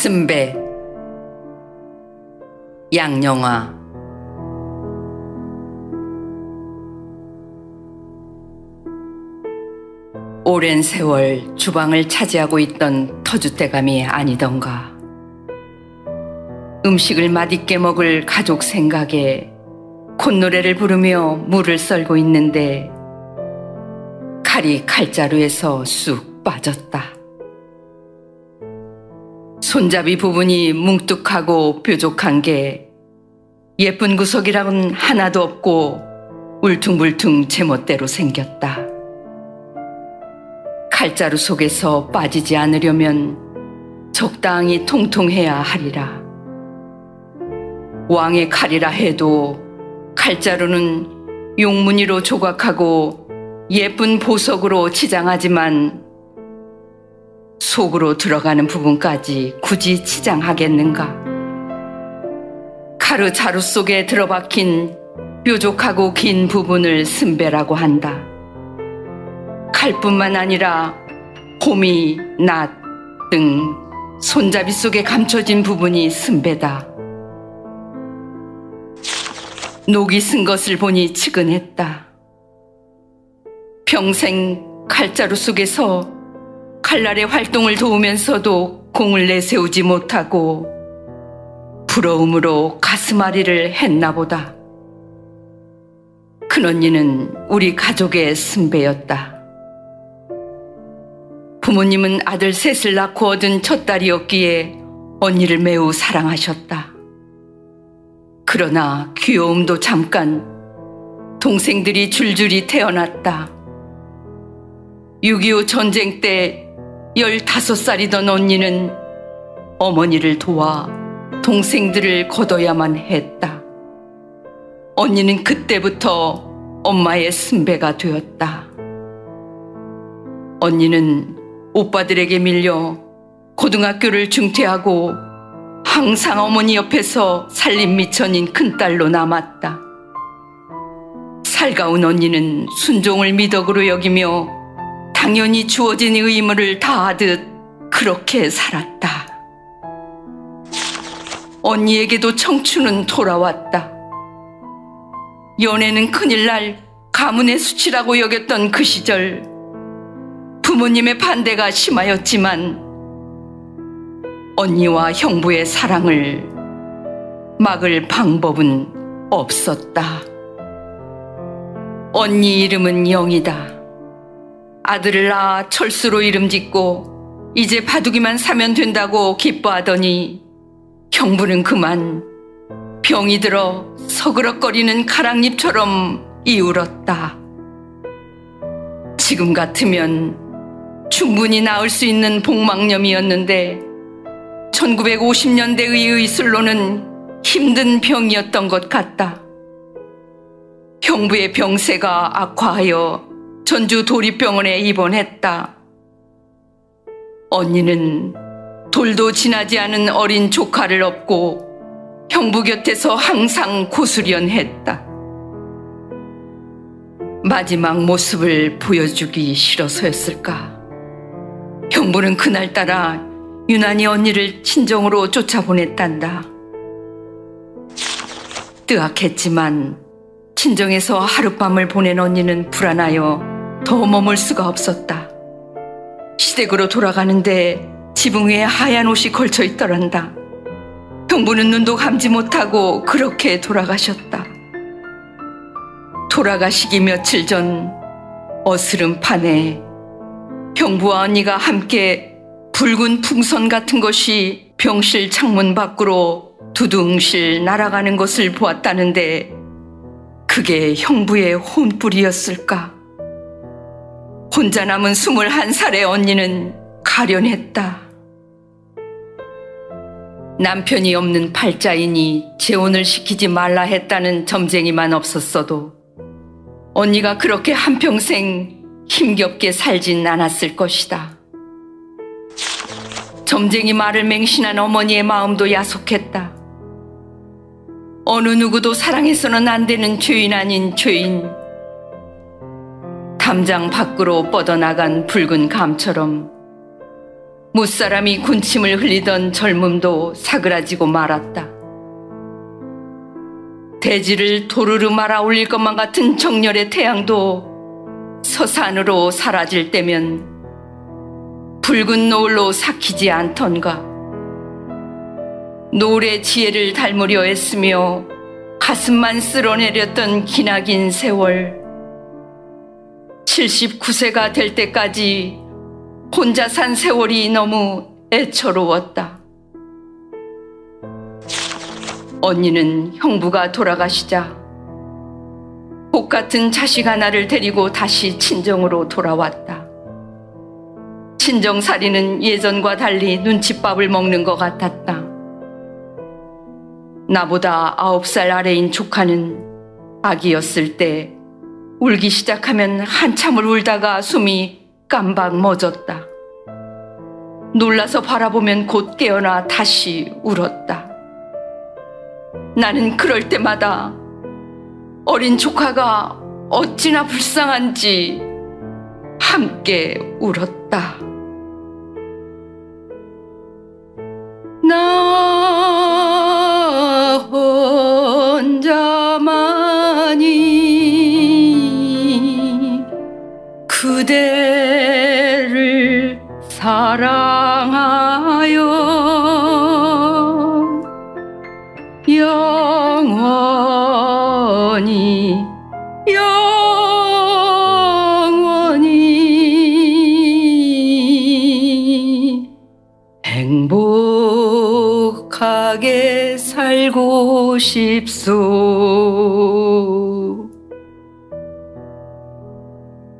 쓴배 양영화. 오랜 세월 주방을 차지하고 있던 터줏대감이 아니던가. 음식을 맛있게 먹을 가족 생각에 콧노래를 부르며 물을 썰고 있는데 칼이 칼자루에서 쑥 빠졌다. 손잡이 부분이 뭉뚝하고 뾰족한 게 예쁜 구석이랑은 하나도 없고 울퉁불퉁 제멋대로 생겼다. 칼자루 속에서 빠지지 않으려면 적당히 통통해야 하리라. 왕의 칼이라 해도 칼자루는 용무늬로 조각하고 예쁜 보석으로 치장하지만 속으로 들어가는 부분까지 굳이 치장하겠는가? 가루 자루 속에 들어박힌 뾰족하고 긴 부분을 쓴배라고 한다. 칼뿐만 아니라 호미, 낫 등 손잡이 속에 감춰진 부분이 쓴배다. 녹이 쓴 것을 보니 측은했다. 평생 칼자루 속에서 칼날의 활동을 도우면서도 공을 내세우지 못하고 부러움으로 가슴앓이를 했나 보다. 큰언니는 우리 가족의 쓴배였다. 부모님은 아들 셋을 낳고 얻은 첫 딸이었기에 언니를 매우 사랑하셨다. 그러나 귀여움도 잠깐, 동생들이 줄줄이 태어났다. 6.25 전쟁 때 15살이던 언니는 어머니를 도와 동생들을 거둬야만 했다. 언니는 그때부터 엄마의 쓴배가 되었다. 언니는 오빠들에게 밀려 고등학교를 중퇴하고 항상 어머니 옆에서 살림 미천인 큰딸로 남았다. 살가운 언니는 순종을 미덕으로 여기며 당연히 주어진 의무를 다하듯 그렇게 살았다. 언니에게도 청춘은 돌아왔다. 연애는 큰일 날 가문의 수치라고 여겼던 그 시절, 부모님의 반대가 심하였지만 언니와 형부의 사랑을 막을 방법은 없었다. 언니 이름은 영이다. 아들을 낳아 철수로 이름 짓고 이제 바둑이만 사면 된다고 기뻐하더니 형부는 그만 병이 들어 서그럭거리는 가랑잎처럼 이울었다. 지금 같으면 충분히 나을 수 있는 복막염이었는데 1950년대의 의술로는 힘든 병이었던 것 같다. 형부의 병세가 악화하여 전주 도립병원에 입원했다. 언니는 돌도 지나지 않은 어린 조카를 업고 형부 곁에서 항상 고수련했다. 마지막 모습을 보여주기 싫어서였을까? 형부는 그날따라 유난히 언니를 친정으로 쫓아보냈단다. 뜨악했지만 친정에서 하룻밤을 보낸 언니는 불안하여 더 머물 수가 없었다. 시댁으로 돌아가는데 지붕 위에 하얀 옷이 걸쳐 있더란다. 형부는 눈도 감지 못하고 그렇게 돌아가셨다. 돌아가시기 며칠 전 어스름판에 형부와 언니가 함께 붉은 풍선 같은 것이 병실 창문 밖으로 두둥실 날아가는 것을 보았다는데 그게 형부의 혼불이었을까? 혼자 남은 21살의 언니는 가련했다. 남편이 없는 팔자이니 재혼을 시키지 말라 했다는 점쟁이만 없었어도 언니가 그렇게 한평생 힘겹게 살진 않았을 것이다. 점쟁이 말을 맹신한 어머니의 마음도 야속했다. 어느 누구도 사랑해서는 안 되는 죄인 아닌 죄인. 담장 밖으로 뻗어나간 붉은 감처럼 무사람이 군침을 흘리던 젊음도 사그라지고 말았다. 대지를 도르르 말아 올릴 것만 같은 정열의 태양도 서산으로 사라질 때면 붉은 노을로 삭히지 않던가. 노을의 지혜를 닮으려 애쓰며 가슴만 쓸어내렸던 기나긴 세월, 79세가 될 때까지 혼자 산 세월이 너무 애처로웠다. 언니는 형부가 돌아가시자 복 같은 자식 하나를 데리고 다시 친정으로 돌아왔다. 친정살이는 예전과 달리 눈칫밥을 먹는 것 같았다. 나보다 9살 아래인 조카는 아기였을 때 울기 시작하면 한참을 울다가 숨이 깜박 멎었다. 놀라서 바라보면 곧 깨어나 다시 울었다. 나는 그럴 때마다 어린 조카가 어찌나 불쌍한지 함께 울었다. 나 혼자만이 그대를 사랑하여 영원히 행복하게 살고 싶소.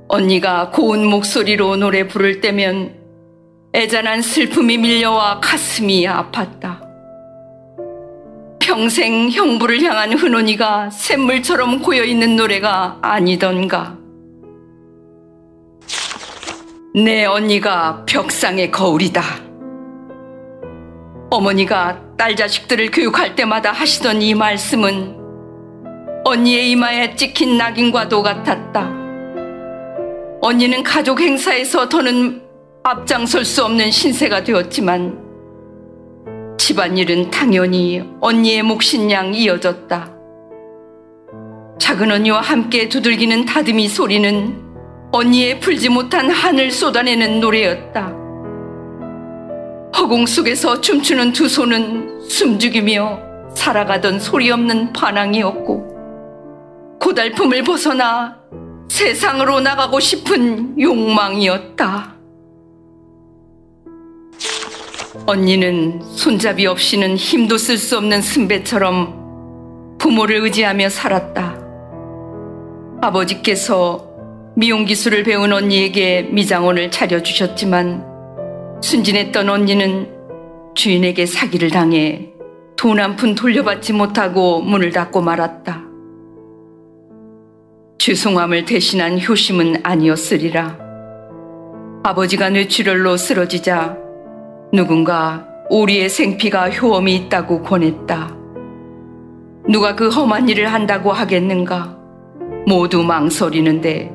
언니가 고운 목소리로 노래 부를 때면 애잔한 슬픔이 밀려와 가슴이 아팠다. 평생 형부를 향한 흔온이가 샘물처럼 고여있는 노래가 아니던가. 내 언니가 벽상의 거울이다. 어머니가 딸 자식들을 교육할 때마다 하시던 이 말씀은 언니의 이마에 찍힌 낙인과도 같았다. 언니는 가족 행사에서 더는 앞장설 수 없는 신세가 되었지만 집안일은 당연히 언니의 몫인 양 이어졌다. 작은 언니와 함께 두들기는 다듬이 소리는 언니의 풀지 못한 한을 쏟아내는 노래였다. 허공 속에서 춤추는 두 손은 숨죽이며 살아가던 소리 없는 반항이었고, 고달픔을 벗어나 세상으로 나가고 싶은 욕망이었다. 언니는 손잡이 없이는 힘도 쓸 수 없는 순배처럼 부모를 의지하며 살았다. 아버지께서 미용기술을 배운 언니에게 미장원을 차려주셨지만 순진했던 언니는 주인에게 사기를 당해 돈 한 푼 돌려받지 못하고 문을 닫고 말았다. 죄송함을 대신한 효심은 아니었으리라. 아버지가 뇌출혈로 쓰러지자 누군가 오리의 생피가 효험이 있다고 권했다. 누가 그 험한 일을 한다고 하겠는가? 모두 망설이는데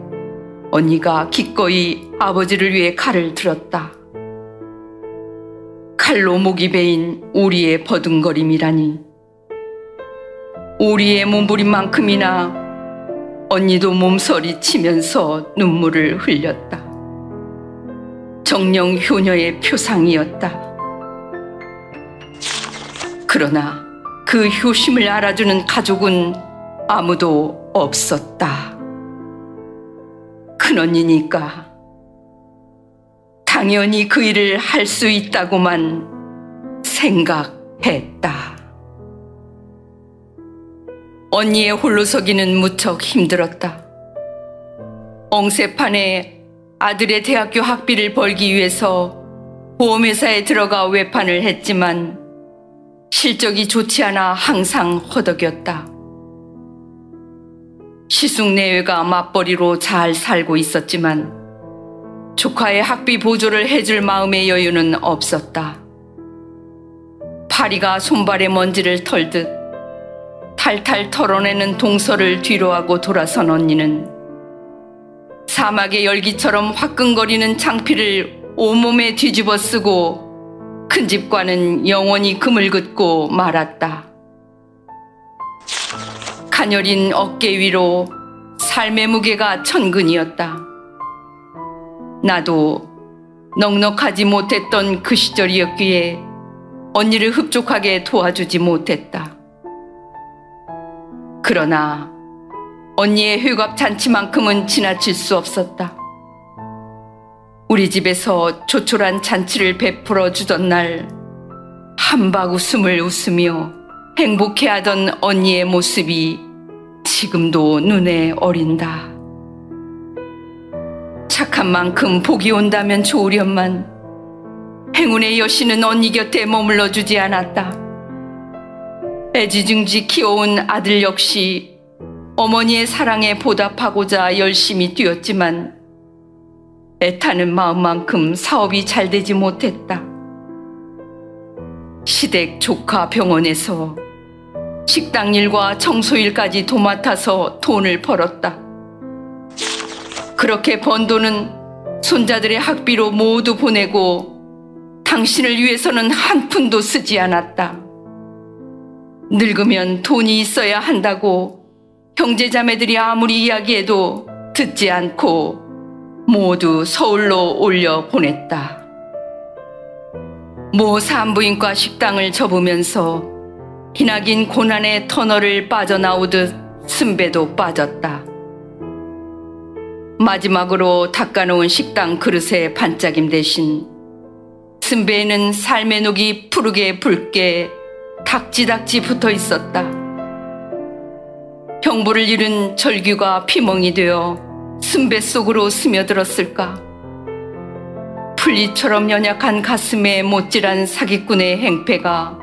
언니가 기꺼이 아버지를 위해 칼을 들었다. 칼로 목이 베인 오리의 버둥거림이라니. 오리의 몸부림만큼이나 언니도 몸서리 치면서 눈물을 흘렸다. 정령 효녀의 표상이었다. 그러나 그 효심을 알아주는 가족은 아무도 없었다. 큰언니니까 당연히 그 일을 할 수 있다고만 생각했다. 언니의 홀로서기는 무척 힘들었다. 엉새판에 아들의 대학교 학비를 벌기 위해서 보험회사에 들어가 외판을 했지만 실적이 좋지 않아 항상 허덕였다. 시숙내외가 맞벌이로 잘 살고 있었지만 조카의 학비 보조를 해줄 마음의 여유는 없었다. 파리가 손발에 먼지를 털듯 탈탈 털어내는 동서를 뒤로하고 돌아선 언니는 사막의 열기처럼 화끈거리는 창피를 온몸에 뒤집어 쓰고 큰 집과는 영원히 금을 긋고 말았다. 가녀린 어깨 위로 삶의 무게가 천근이었다. 나도 넉넉하지 못했던 그 시절이었기에 언니를 흡족하게 도와주지 못했다. 그러나 언니의 회갑 잔치만큼은 지나칠 수 없었다. 우리 집에서 조촐한 잔치를 베풀어 주던 날 한박 웃음을 웃으며 행복해하던 언니의 모습이 지금도 눈에 어린다. 착한 만큼 복이 온다면 좋으련만 행운의 여신은 언니 곁에 머물러 주지 않았다. 애지중지 키워온 아들 역시 어머니의 사랑에 보답하고자 열심히 뛰었지만 애타는 마음만큼 사업이 잘 되지 못했다. 시댁 조카 병원에서 식당 일과 청소일까지 도맡아서 돈을 벌었다. 그렇게 번 돈은 손자들의 학비로 모두 보내고 당신을 위해서는 한 푼도 쓰지 않았다. 늙으면 돈이 있어야 한다고 형제자매들이 아무리 이야기해도 듣지 않고 모두 서울로 올려 보냈다. 모 산부인과 식당을 접으면서 기나긴 고난의 터널을 빠져나오듯 순배도 빠졌다. 마지막으로 닦아놓은 식당 그릇의 반짝임 대신 순배에는 삶의 녹이 푸르게 붉게 닥지닥지 붙어 있었다. 형부를 잃은 절규가 피멍이 되어 순배 속으로 스며들었을까? 풀잎처럼 연약한 가슴에 못질한 사기꾼의 행패가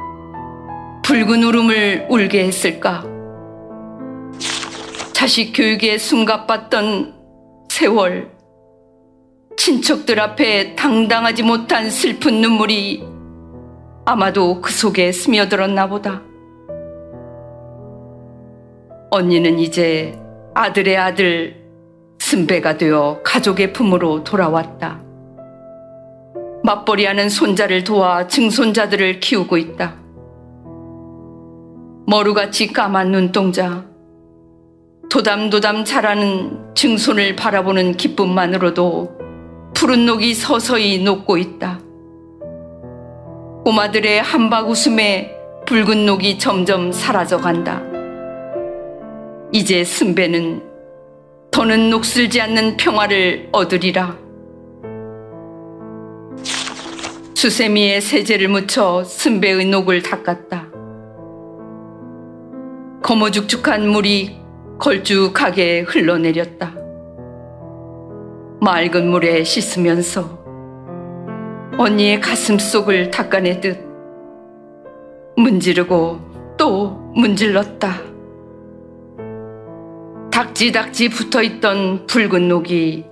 붉은 울음을 울게 했을까? 자식 교육에 숨가빴던 세월, 친척들 앞에 당당하지 못한 슬픈 눈물이 아마도 그 속에 스며들었나 보다. 언니는 이제 아들의 아들 순배가 되어 가족의 품으로 돌아왔다. 맞벌이하는 손자를 도와 증손자들을 키우고 있다. 머루같이 까만 눈동자, 도담도담 자라는 증손을 바라보는 기쁨만으로도 푸른 녹이 서서히 녹고 있다. 꼬마들의 한박 웃음에 붉은 녹이 점점 사라져간다. 이제 순배는 더는 녹슬지 않는 평화를 얻으리라. 수세미에 세제를 묻혀 순배의 녹을 닦았다. 거머죽죽한 물이 걸쭉하게 흘러내렸다. 맑은 물에 씻으면서 언니의 가슴 속을 닦아내듯 문지르고 또 문질렀다. 닥지닥지 붙어있던 붉은 녹이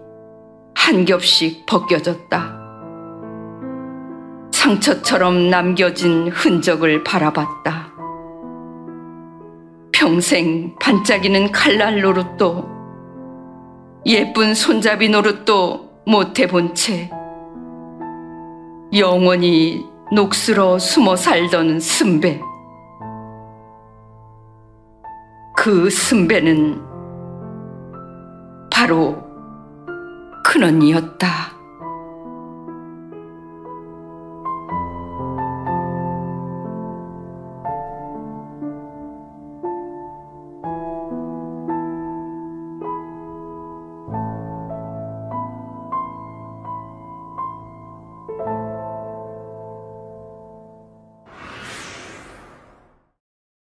한 겹씩 벗겨졌다. 상처처럼 남겨진 흔적을 바라봤다. 평생 반짝이는 칼날 노릇도 예쁜 손잡이 노릇도 못 해본 채 영원히 녹슬어 숨어 살던 순배. 그 순배는 바로 큰언니였다.